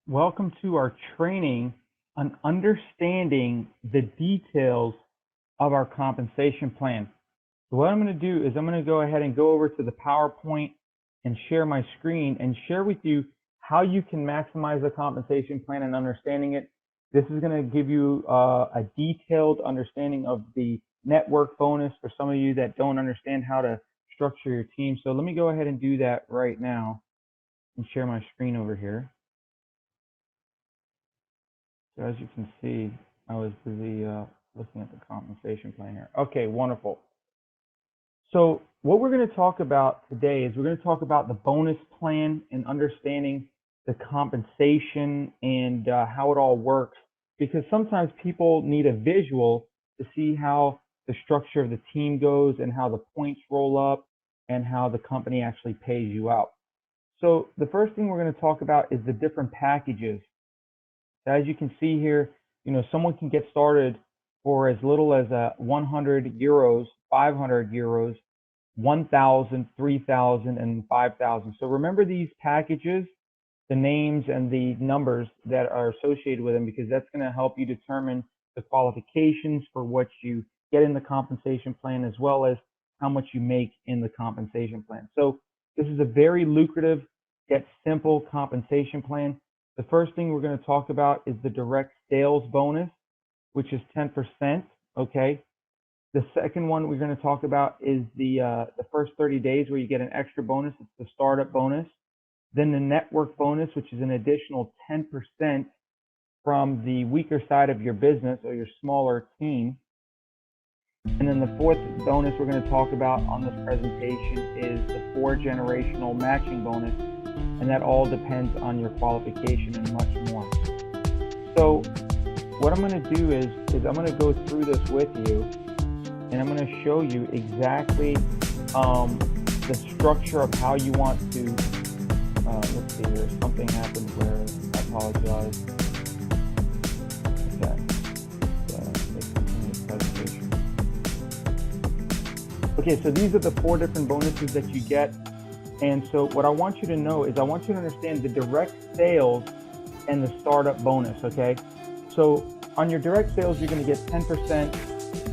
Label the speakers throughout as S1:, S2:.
S1: Welcome to our training on understanding the details of our compensation plan. So what I'm going to do is I'm going to go ahead and go over to the PowerPoint and share my screen and share with you how you can maximize the compensation plan and understanding it. This is going to give you a detailed understanding of the network bonus for some of you that don't understand how to structure your team. So let me go ahead and do that right now and share my screen over here. So as you can see, I was busy looking at the compensation plan here. Okay, wonderful. So what we're going to talk about today is we're going to talk about the bonus plan and understanding the compensation and how it all works, because sometimes people need a visual to see how the structure of the team goes and how the points roll up and how the company actually pays you out. So the first thing we're going to talk about is the different packages. As you can see here, someone can get started for as little as 100 euros, 500 euros, 1,000, 3,000, and 5,000. So remember these packages, the names and the numbers that are associated with them, because that's going to help you determine the qualifications for what you get in the compensation plan, as well as how much you make in the compensation plan. So this is a very lucrative yet simple compensation plan. The first thing we're going to talk about is the direct sales bonus, which is 10%. Okay. The second one we're going to talk about is the first 30 days where you get an extra bonus. It's the startup bonus. Then the network bonus, which is an additional 10% from the weaker side of your business or your smaller team. And then the fourth bonus we're going to talk about on this presentation is the 4-generational matching bonus. And that all depends on your qualification and much more. So what I'm going to do is I'm going to go through this with you, and I'm going to show you exactly the structure of how you want to, let's see here, something happened where, I apologize. Okay, so these are the 4 different bonuses that you get. And so what I want you to know is I want you to understand the direct sales and the startup bonus, okay? So on your direct sales, you're going to get 10%,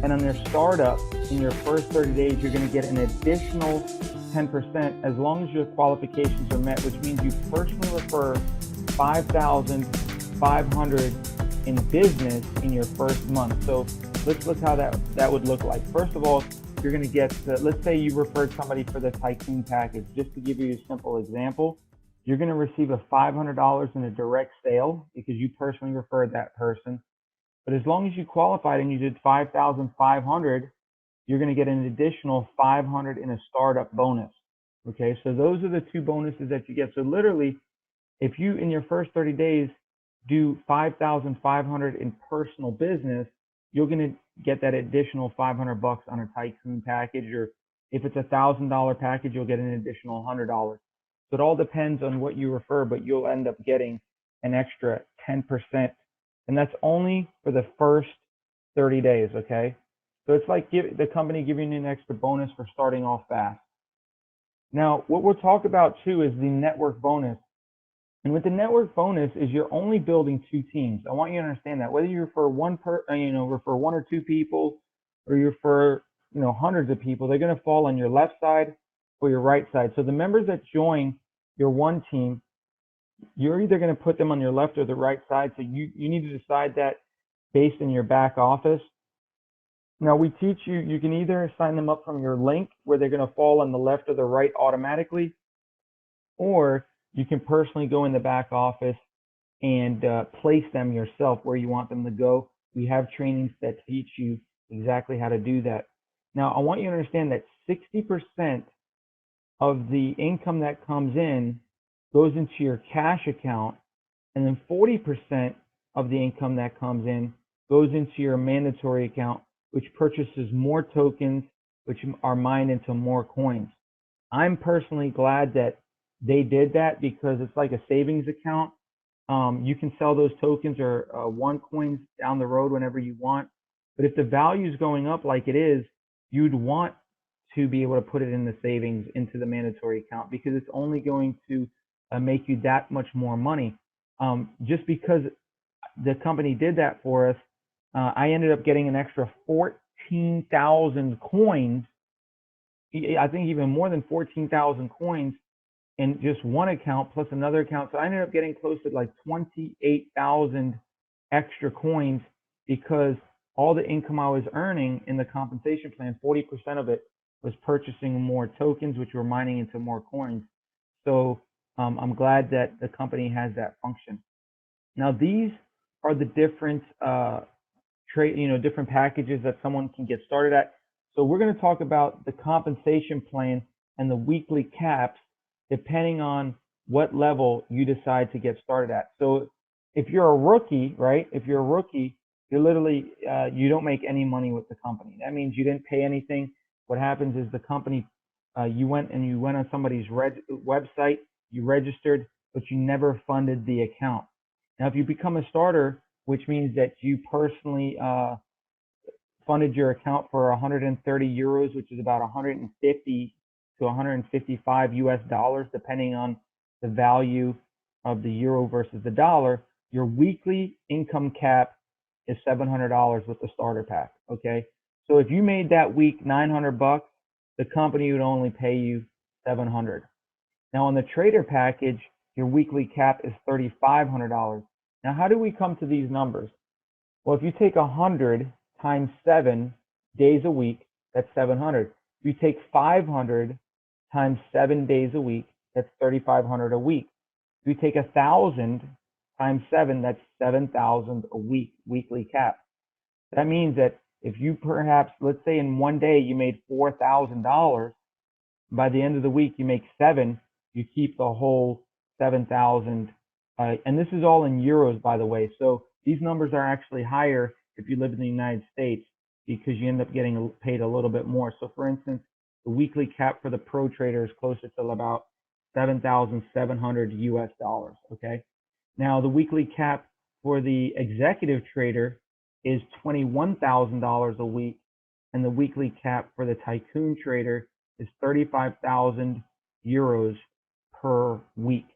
S1: and on your startup, in your first 30 days, you're going to get an additional 10% as long as your qualifications are met, which means you personally refer 5,500 in business in your first month. So let's look how that would look like. First of all, you're going to get, let's say you referred somebody for the Tycoon package. Just to give you a simple example, you're going to receive a $500 in a direct sale because you personally referred that person. But as long as you qualified and you did 5,500, you're going to get an additional 500 in a startup bonus. Okay, so those are the 2 bonuses that you get. So literally, if you in your first 30 days do 5,500 in personal business, you're going to get that additional $500 on a Tycoon package, or if it's a $1,000 package, you'll get an additional $100. So it all depends on what you refer, but you'll end up getting an extra 10%, and that's only for the first 30 days. Okay, so it's like the company giving you an extra bonus for starting off fast. Now, what we'll talk about too is the network bonus. And with the network bonus is you're only building 2 teams. I want you to understand that whether you refer refer 1 or 2 people, or you refer hundreds of people, they're going to fall on your left side or your right side. So the members that join your one team, you're either going to put them on your left or the right side. So you need to decide that based in your back office. Now we teach you can either sign them up from your link where they're going to fall on the left or the right automatically, or you can personally go in the back office and place them yourself where you want them to go. We have trainings that teach you exactly how to do that. Now, I want you to understand that 60% of the income that comes in goes into your cash account, and then 40% of the income that comes in goes into your mandatory account, which purchases more tokens, which are mined into more coins. I'm personally glad that they did that because it's like a savings account. You can sell those tokens or OneCoins down the road whenever you want. But if the value is going up like it is, you'd want to be able to put it in the savings into the mandatory account, because it's only going to make you that much more money. just because the company did that for us, I ended up getting an extra 14,000 coins. I think even more than 14,000 coins in just one account plus another account. So I ended up getting close to like 28,000 extra coins because all the income I was earning in the compensation plan, 40% of it was purchasing more tokens, which were mining into more coins. So I'm glad that the company has that function. Now these are the different different packages that someone can get started at. So we're going to talk about the compensation plan and the weekly caps depending on what level you decide to get started at. So if you're a rookie, right? If you're a rookie, you're literally you don't make any money with the company. That means you didn't pay anything. What happens is the company you went on somebody's website, you registered, but you never funded the account. Now, if you become a starter, which means that you personally funded your account for 130 euros, which is about 150 to 155 US dollars, depending on the value of the euro versus the dollar, your weekly income cap is $700 with the starter pack. Okay, so if you made that week 900 bucks, the company would only pay you 700. Now on the trader package, your weekly cap is $3,500. Now how do we come to these numbers? Well, if you take 100 times 7 days a week, that's 700. If you take 500 times 7 days a week, that's 3,500 a week. If you take 1,000 times 7, that's 7,000 a week, weekly cap. That means that if you perhaps, let's say in one day you made $4,000, by the end of the week you make 7, you keep the whole 7,000. And this is all in euros, by the way. So these numbers are actually higher if you live in the United States because you end up getting paid a little bit more. So for instance, the weekly cap for the pro trader is closer to about 7,700 US dollars. Okay. Now the weekly cap for the executive trader is $21,000 a week, and the weekly cap for the tycoon trader is 35,000 euros per week.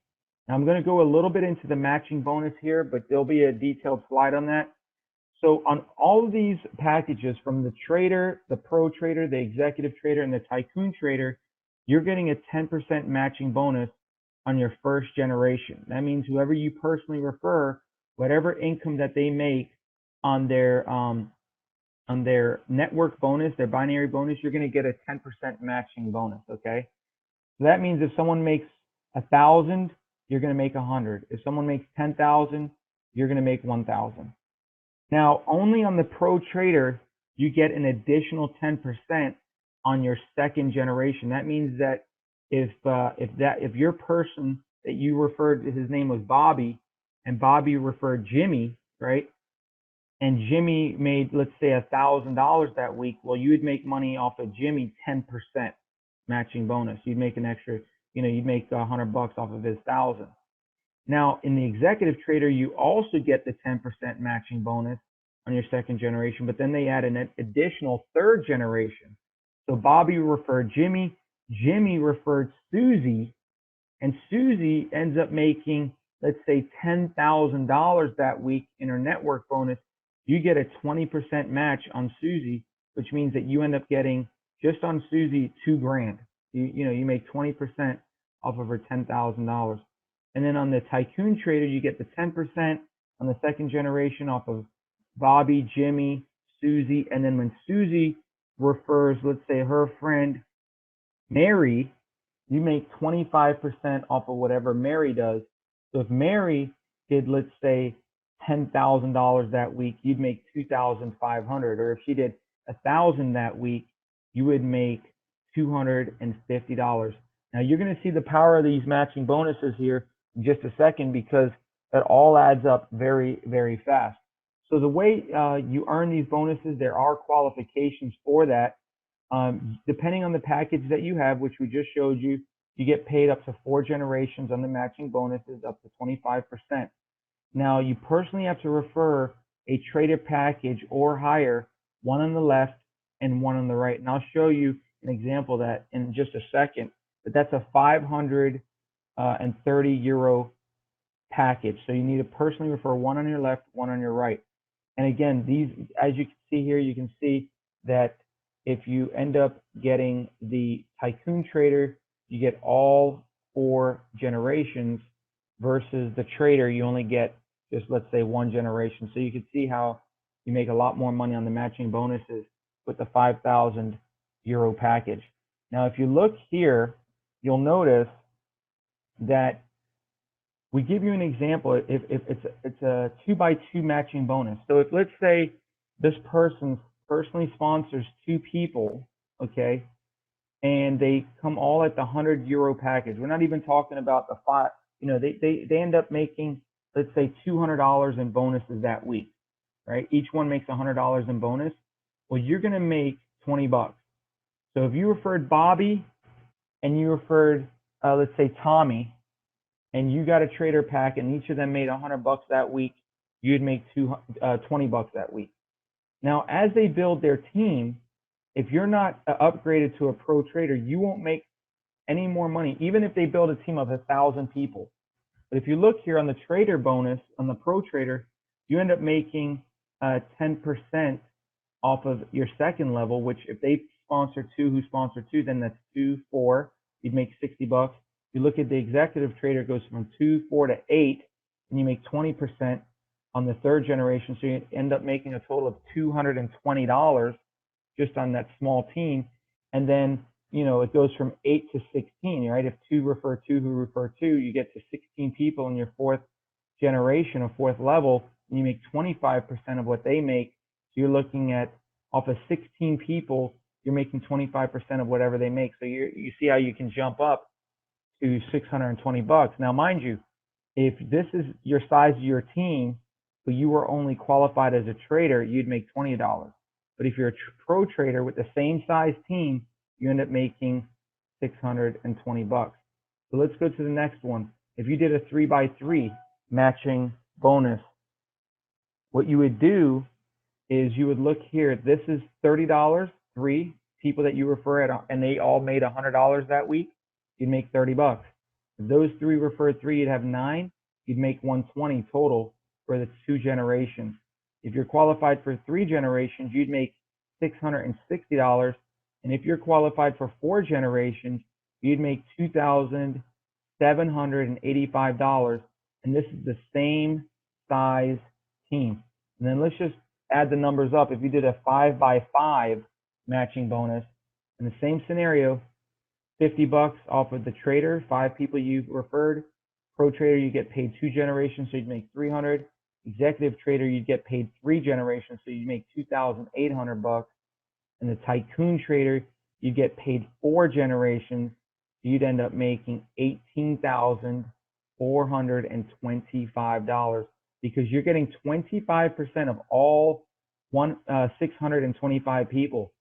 S1: Now I'm going to go a little bit into the matching bonus here, but there'll be a detailed slide on that. So on all of these packages, from the trader, the pro trader, the executive trader, and the tycoon trader, you're getting a 10% matching bonus on your first generation. That means whoever you personally refer, whatever income that they make on their network bonus, their binary bonus, you're going to get a 10% matching bonus. Okay, so that means if someone makes 1,000, you're going to make 100. If someone makes 10,000, you're going to make 1,000. Now, only on the pro trader, you get an additional 10% on your second generation. That means that if your person that you referred to, his name was Bobby, and Bobby referred Jimmy, right? And Jimmy made, let's say, $1,000 that week. Well, you would make money off of Jimmy 10% matching bonus. You'd make an extra, you'd make 100 bucks off of his 1,000. Now, in the executive trader, you also get the 10% matching bonus on your second generation, but then they add an additional third generation. So Bobby referred Jimmy, Jimmy referred Susie, and Susie ends up making, let's say, $10,000 that week in her network bonus. You get a 20% match on Susie, which means that you end up getting, just on Susie, $2,000. You make 20% off of her $10,000. And then on the tycoon trader, you get the 10% on the second generation off of Bobby, Jimmy, Susie. And then when Susie refers, let's say, her friend Mary, you make 25% off of whatever Mary does. So if Mary did, let's say, $10,000 that week, you'd make $2,500. Or if she did 1,000 that week, you would make $250. Now you're going to see the power of these matching bonuses here in just a second, because that all adds up very, very fast. So the way you earn these bonuses, there are qualifications for that. Depending on the package that you have, which we just showed you, you get paid up to 4 generations on the matching bonuses, up to 25%. Now, you personally have to refer a trader package or higher, one on the left and one on the right. And I'll show you an example of that in just a second. But that's a 530 euro package. So you need to personally refer one on your left, one on your right. And again, these, as you can see here, you can see that if you end up getting the Tycoon Trader, you get all 4 generations, versus the Trader, you only get just, let's say, 1 generation. So you can see how you make a lot more money on the matching bonuses with the 5,000 euro package. Now, if you look here, you'll notice that we give you an example. If it's a 2x2 matching bonus. So if, let's say, this person personally sponsors 2 people, okay, and they come all at the 100 euro package. We're not even talking about the 5. They end up making, let's say, $200 in bonuses that week, right? Each one makes $100 in bonus. Well, you're going to make 20 bucks. So if you referred Bobby and you referred, let's say, Tommy, and you got a trader pack and each of them made 100 bucks that week, you'd make 20 bucks that week. Now, as they build their team, if you're not upgraded to a pro trader, you won't make any more money, even if they build a team of 1,000 people. But if you look here on the trader bonus, on the pro trader, you end up making 10% off of your second level, which if they sponsor 2 who sponsor 2, then that's 2, 4, you'd make 60 bucks. You look at the executive trader, it goes from 2, 4 to 8, and you make 20% on the 3rd generation. So you end up making a total of $220 just on that small team. And then, it goes from 8 to 16, right? If 2 refer 2 who refer 2, you get to 16 people in your 4th generation or 4th level, and you make 25% of what they make. So you're looking at, off of 16 people, you're making 25% of whatever they make. So you see how you can jump up to 620 bucks. Now, mind you, if this is your size of your team, but you were only qualified as a trader, you'd make $20. But if you're a pro trader with the same size team, you end up making 620 bucks. So let's go to the next one. If you did a 3x3 matching bonus, what you would do is you would look here. This is $30, 3 people that you refer at, and they all made $100 that week. You'd make 30 bucks. If those 3 referred 3, you'd have 9. You'd make 120 total for the 2 generations. If you're qualified for 3 generations, you'd make $660. And if you're qualified for 4 generations, you'd make $2,785. And this is the same size team. And then let's just add the numbers up. If you did a 5x5 matching bonus, in the same scenario, 50 bucks off of the trader, 5 people you referred. Pro trader, you get paid 2 generations, so you'd make 300. Executive trader, you'd get paid 3 generations, so you'd make 2,800 bucks. And the Tycoon trader, you get paid 4 generations, so you'd end up making $18,425, because you're getting 25% of all 625 people.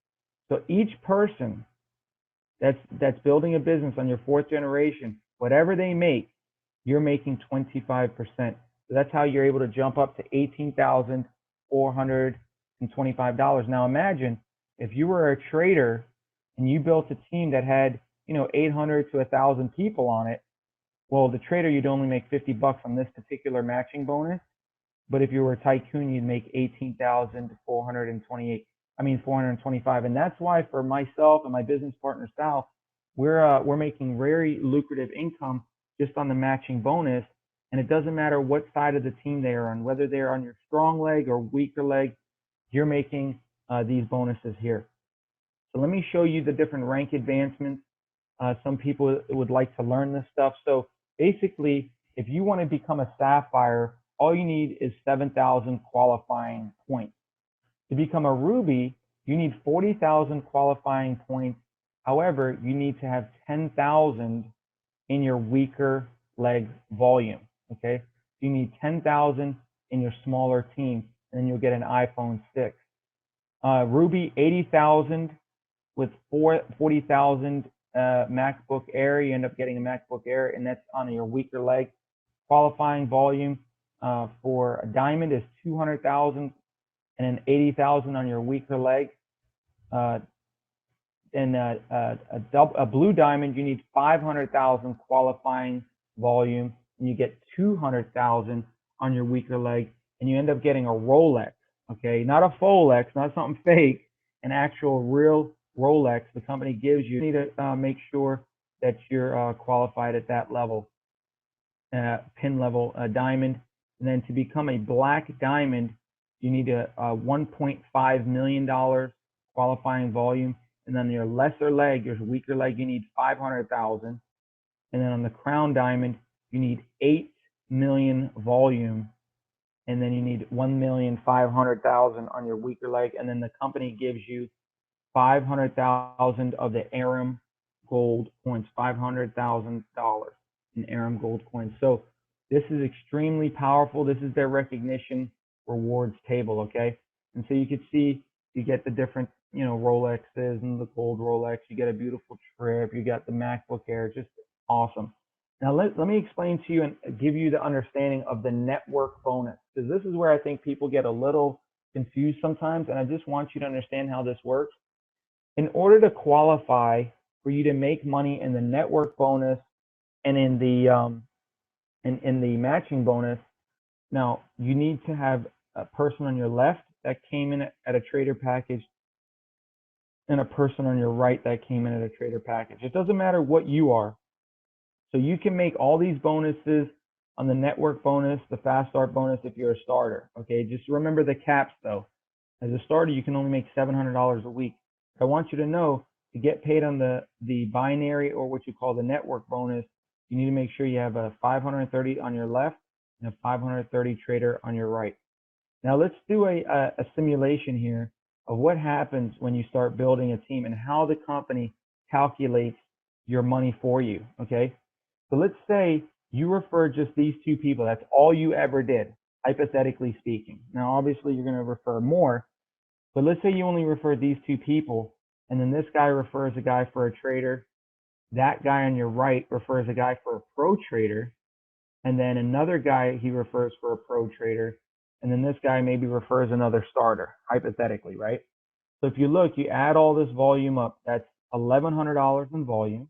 S1: So each person that's building a business on your 4th generation, whatever they make, you're making 25%. So that's how you're able to jump up to $18,425. Now imagine if you were a trader and you built a team that had, 800 to 1,000 people on it. Well, the trader, you'd only make 50 bucks on this particular matching bonus. But if you were a Tycoon, you'd make 425. And that's why for myself and my business partner Sal, we're making very lucrative income just on the matching bonus. And it doesn't matter what side of the team they are on, whether they're on your strong leg or weaker leg, you're making these bonuses here. So let me show you the different rank advancements. Some people would like to learn this stuff. So basically, if you want to become a Sapphire, all you need is 7,000 qualifying points. To become a Ruby, you need 40,000 qualifying points. However, you need to have 10,000 in your weaker leg volume, okay? You need 10,000 in your smaller team, and then you'll get an iPhone 6. Ruby, 80,000 with 40,000 MacBook Air. You end up getting a MacBook Air, and that's on your weaker leg. Qualifying volume for a diamond is 200,000 and then 80,000 on your weaker leg. And a blue diamond, you need 500,000 qualifying volume. and you get 200,000 on your weaker leg, and you end up getting a Rolex, okay? Not a Folex, not something fake, an actual real Rolex the company gives you. You need to make sure that you're qualified at that level, pin level diamond. And then to become a black diamond, you need a $1.5 million qualifying volume. And then your lesser leg, your weaker leg, you need 500,000. And then on the crown diamond, you need 8 million volume. And then you need 1,500,000 on your weaker leg. And then the company gives you 500,000 of the Aram gold coins, $500,000 in Aram gold coins. So this is extremely powerful. This is their recognition rewards table, okay? And so you can see you get the different, Rolexes and the gold Rolex. You get a beautiful trip. You got the MacBook Air. Just awesome. Now let me explain to you and give you the understanding of the network bonus, because this is where I think people get a little confused sometimes, and I just want you to understand how this works. In order to qualify for you to make money in the network bonus and in the matching bonus, now you need to have a person on your left that came in at a trader package and a person on your right that came in at a trader package. It doesn't matter what you are. So you can make all these bonuses on the network bonus, the fast start bonus if you're a starter. Okay, just remember the caps though. As a starter, you can only make $700 a week. I want you to know, to get paid on the binary, or what you call the network bonus, you need to make sure you have a 530 on your left and a 530 trader on your right. Now let's do a simulation here of what happens when you start building a team and how the company calculates your money for you, okay? So let's say you refer just these two people. That's all you ever did, hypothetically speaking. Now, obviously, you're going to refer more, but let's say you only refer these two people, and then this guy refers a guy for a trader. That guy on your right refers a guy for a pro trader, and then another guy he refers for a pro trader, and then this guy maybe refers another starter, hypothetically, right? So if you look, you add all this volume up, that's $1,100 in volume,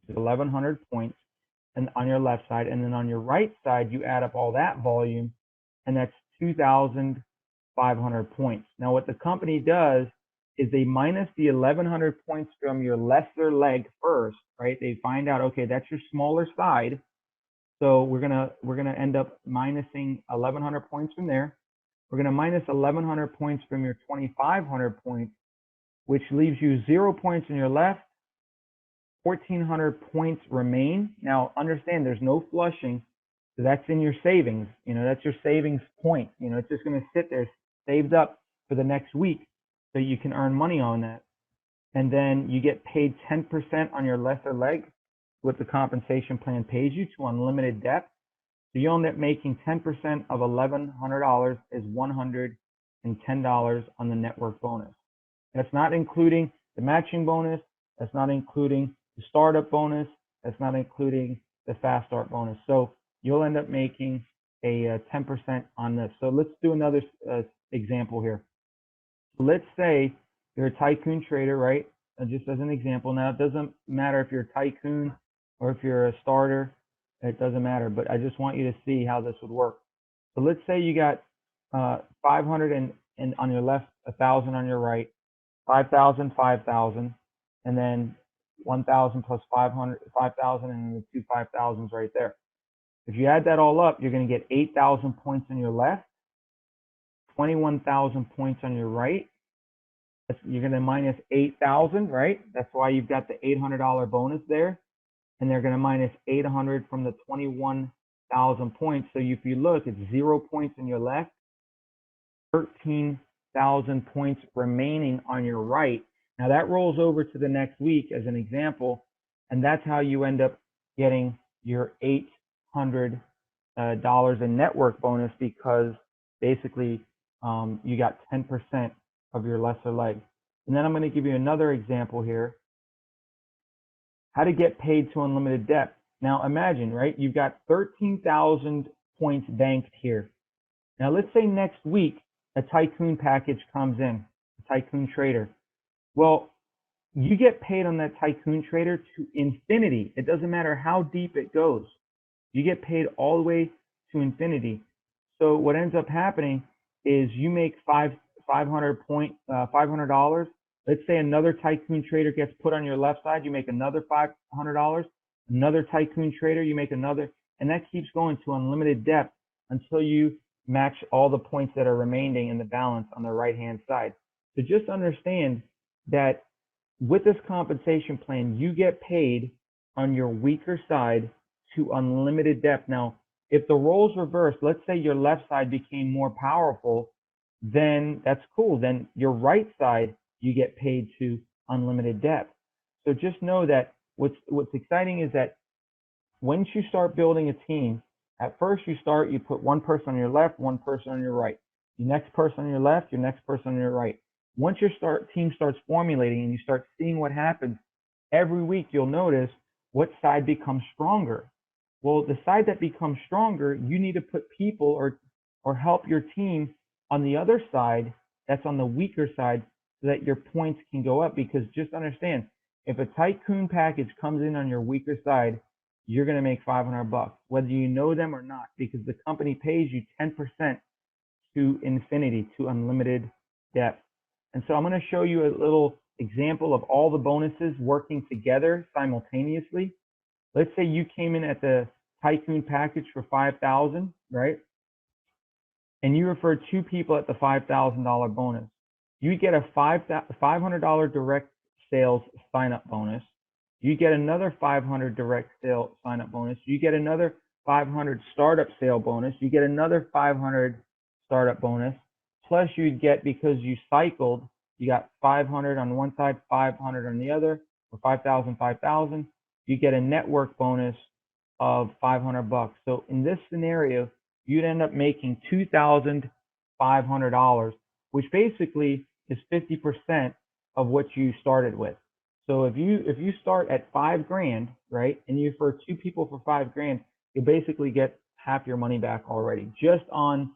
S1: 1,100 points, and on your left side, and then on your right side, you add up all that volume, and that's 2,500 points. Now, what the company does is they minus the 1,100 points from your lesser leg first, right? They find out, okay, that's your smaller side, so we're gonna end up minusing 1,100 points from there. We're gonna minus 1,100 points from your 2,500 points, which leaves you 0 points on your left. 1,400 points remain. Now, understand there's no flushing, so that's in your savings. That's your savings point. It's just going to sit there saved up for the next week, so you can earn money on that. And then you get paid 10% on your lesser leg, what the compensation plan pays you, to unlimited depth. So you end up making 10% of $1,100 is $110 on the network bonus. That's not including the matching bonus. That's not including the startup bonus. That's not including the fast start bonus. So you'll end up making a 10% on this. So let's do another example here. Let's say you're a tycoon trader, right? Just as an example. Now, it doesn't matter if you're a tycoon or if you're a starter. It doesn't matter, but I just want you to see how this would work. So let's say you got 500 and on your left, 1,000 on your right, 5,000, 5,000, and then 1,000 plus 500, 5,000, and the two 5,000s right there. If you add that all up, you're going to get 8,000 points on your left, 21,000 points on your right. You're going to minus 8,000, right? That's why you've got the $800 bonus there. And they're going to minus 800 from the 21,000 points. So if you look, it's 0 points on your left, 13,000 points remaining on your right. Now that rolls over to the next week as an example, and that's how you end up getting your $800 in network bonus, because basically you got 10% of your lesser leg. And then I'm going to give you another example here. How to get paid to unlimited depth. Now imagine, right? You've got 13,000 points banked here. Now let's say next week a tycoon package comes in, a tycoon trader. Well, you get paid on that tycoon trader to infinity. It doesn't matter how deep it goes. You get paid all the way to infinity. So what ends up happening is you make $500. Let's say another tycoon trader gets put on your left side, you make another $500. Another tycoon trader, you make another, and that keeps going to unlimited depth until you match all the points that are remaining in the balance on the right-hand side. So just understand that with this compensation plan, you get paid on your weaker side to unlimited depth. Now, if the roles reverse, let's say your left side became more powerful, then that's cool. Then your right side, you get paid to unlimited depth. So just know that what's exciting is that once you start building a team, at first you put one person on your left, one person on your right. Your next person on your left, your next person on your right. Once your team starts formulating and you start seeing what happens, every week you'll notice what side becomes stronger. Well, the side that becomes stronger, you need to put people or help your team on the other side that's on the weaker side so that your points can go up. Because just understand, if a tycoon package comes in on your weaker side, you're going to make $500, whether you know them or not, because the company pays you 10% to infinity, to unlimited depth. And so I'm going to show you a little example of all the bonuses working together simultaneously. Let's say you came in at the tycoon package for $5,000, right? And you referred two people at the $5,000 bonus. You get a $500 direct sales sign-up bonus. You get another $500 direct sale sign-up bonus. You get another $500 startup sale bonus. You get another $500 startup bonus. Plus you'd get, because you cycled, you got $500 on one side, $500 on the other, or $5,000, $5,000. You get a network bonus of $500. So in this scenario, you'd end up making $2,500, which basically is 50% of what you started with. So if you start at $5,000, right, and you refer two people for $5,000, you basically get half your money back already, just on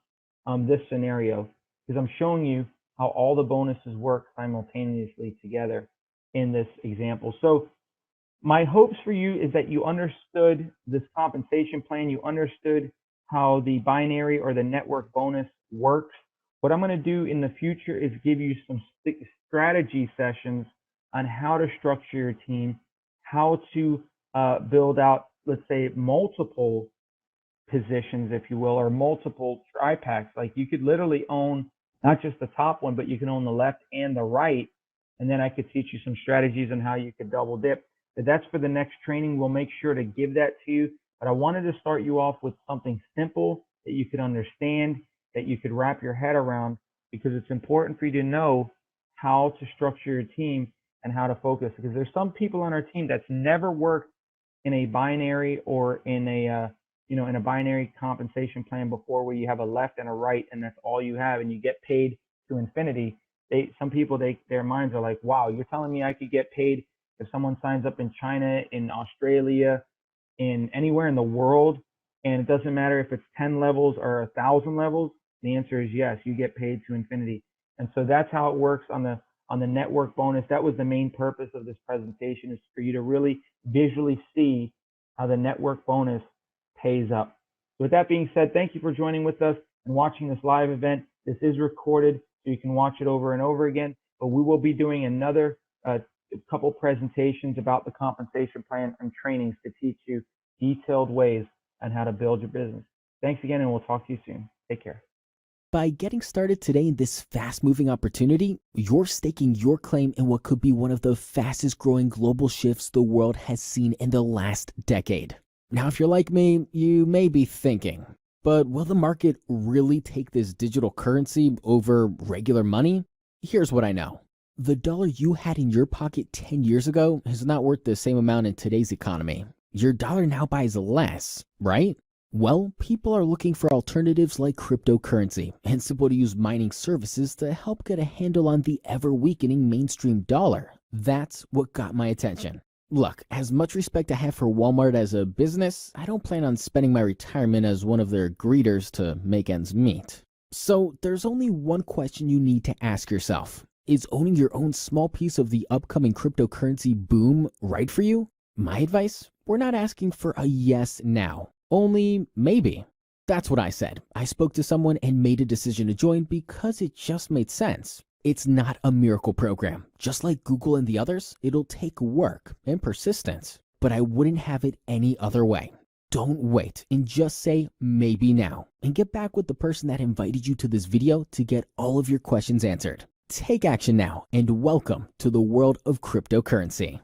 S1: this scenario, because I'm showing you how all the bonuses work simultaneously together in this example. So my hopes for you is that you understood this compensation plan, you understood how the binary or the network bonus works. What I'm going to do in the future is give you some strategy sessions on how to structure your team, how to build out, let's say, multiple positions, if you will, or multiple tri-packs. Like you could literally own not just the top one, but you can own the left and the right. And then I could teach you some strategies on how you could double dip. But that's for the next training. We'll make sure to give that to you. But I wanted to start you off with something simple that you could understand, that you could wrap your head around, because it's important for you to know how to structure your team and how to focus. Because there's some people on our team that's never worked in a binary or in a in a binary compensation plan before, where you have a left and a right and that's all you have, and you get paid to infinity. Some people, their minds are like, wow, you're telling me I could get paid if someone signs up in China, in Australia, in anywhere in the world, and it doesn't matter if it's 10 levels or 1,000 levels? The answer is yes, you get paid to infinity. And so that's how it works on the network bonus. That was the main purpose of this presentation, is for you to really visually see how the network bonus pays up. So with that being said, thank you for joining with us and watching this live event. This is recorded, so you can watch it over and over again, but we will be doing another couple presentations about the compensation plan and trainings to teach you detailed ways on how to build your business. Thanks again, and we'll talk to you soon. Take care.
S2: By getting started today in this fast-moving opportunity, you're staking your claim in what could be one of the fastest-growing global shifts the world has seen in the last decade. Now, if you're like me, you may be thinking, but will the market really take this digital currency over regular money? Here's what I know. The dollar you had in your pocket 10 years ago is not worth the same amount in today's economy. Your dollar now buys less, right? Well, people are looking for alternatives like cryptocurrency and simple-to-use mining services to help get a handle on the ever-weakening mainstream dollar. That's what got my attention. Look, as much respect I have for Walmart as a business, I don't plan on spending my retirement as one of their greeters to make ends meet. So there's only one question you need to ask yourself. Is owning your own small piece of the upcoming cryptocurrency boom right for you? My advice? We're not asking for a yes now, Only maybe. That's what I said. I spoke to someone and made a decision to join because it just made sense. It's not a miracle program. Just like Google and the others, it'll take work and persistence. But I wouldn't have it any other way. Don't wait and just say maybe now and get back with the person that invited you to this video to get all of your questions answered. Take action now and welcome to the world of cryptocurrency.